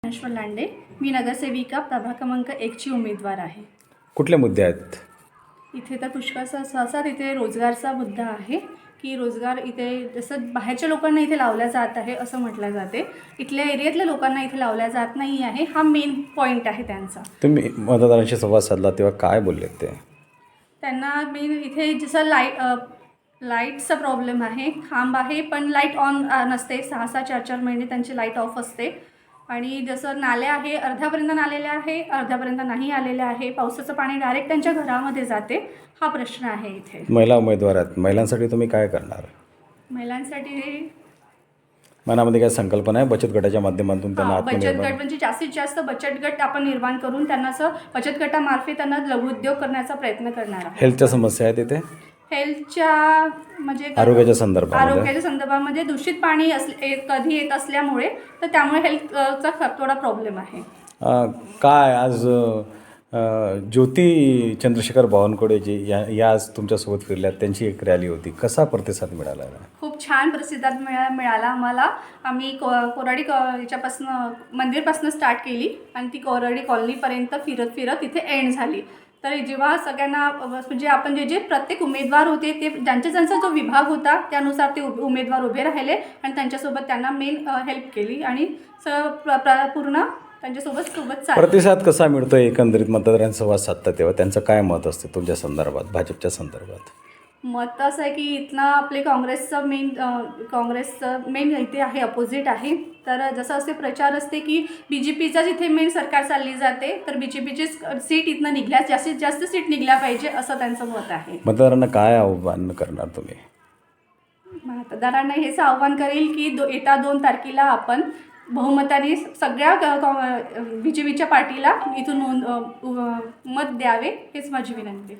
ज्ञानेश्वर लांडे. मी नगरसेविका प्रभाग क्रमांक 1ची उमेदवार आहे. कुठले मुद्दे आहेत? इथे तर पुष्कळसा सहसा तिथे रोजगारचा मुद्दा आहे की रोजगार इथे जसं बाहेरच्या लोकांना इथे लावल्या जात आहे असं म्हटलं जाते, इथल्या एरियातल्या लोकांना इथे लावल्या जात नाही आहे. हा मेन पॉईंट आहे त्यांचा. तुम्ही मतदारांशी संवाद साधला तेव्हा काय बोलले ते? त्यांना मेन इथे जसं लाईटचा प्रॉब्लेम आहे, खांब आहे पण लाईट ऑन नसते. 6-6 4-4 महिने त्यांची लाईट ऑफ असते. आणि जसं नाले आहे, अर्ध्यापर्यंत नालेले आहे, अर्ध्यापर्यंत नाही आलेले आहे. पावसाचं पाणी डायरेक्ट त्यांच्या घरामध्ये जाते. हा प्रश्न आहे इथे. महिला उमेदवार आहेत, महिलांसाठी तुम्ही काय करणार? महिलांसाठी मनामध्ये काय संकल्पना आहे बचत गटाच्या माध्यमातून त्यांना बचत आत्मनिर्भर? गट म्हणजे जास्तीत जास्त बचत गट आपण निर्माण करून त्यांना असं बचत गटामार्फे त्यांना लघुउद्योग करण्याचा प्रयत्न करणार आहे. हेल्थच्या समस्या आहेत इथे? हेल्थच्या म्हणजे आरोग्याच्या संदर्भामध्ये दूषित पाणी कधी येत असल्यामुळे तर त्यामुळे हेल्थचा थोडा प्रॉब्लेम आहे. काय आज ज्योती चंद्रशेखर बावनकुळे या आज तुमच्यासोबत फिरल्यात, त्यांची एक रॅली होती, कसा प्रतिसाद मिळाला? खूप छान प्रतिसाद मिळाला आम्हाला. आम्ही कोराडी याच्यापासनं मंदिरपासून स्टार्ट केली आणि ती कोराडी कॉलनीपर्यंत फिरत फिरत इथे एंड झाली. तर जेव्हा सगळ्यांना म्हणजे आपण जे प्रत्येक उमेदवार होते ते ज्यांचा जो विभाग होता त्यानुसार ते उमेदवार उभे राहिले आणि त्यांच्यासोबत त्यांना मेन हेल्प केली आणि पूर्ण त्यांच्यासोबत चालली. प्रतिसाद कसा मिळतो एकंदरीत मतदारांचा संवाद साधता तेव्हा त्यांचं काय मत असते तुमच्या संदर्भात, भाजपच्या संदर्भात? मत असं आहे की इथनं आपले काँग्रेसचं मेन इथे आहे, अपोजिट आहे. तर जसं असे प्रचार असते की BJPचाच इथे मेन सरकार चालली जाते, तर BJPची सीट इथनं निघल्यास जास्तीत जास्त सीट निघल्या पाहिजे असं त्यांचं मत आहे. मतदारांना काय आव्हान करणार तुम्ही? मतदारांना हेच आव्हान करेल की येत्या 2 तारखेला आपण बहुमताने सगळ्या BJPच्या पार्टीला इथून मत द्यावे, हेच माझी विनंती.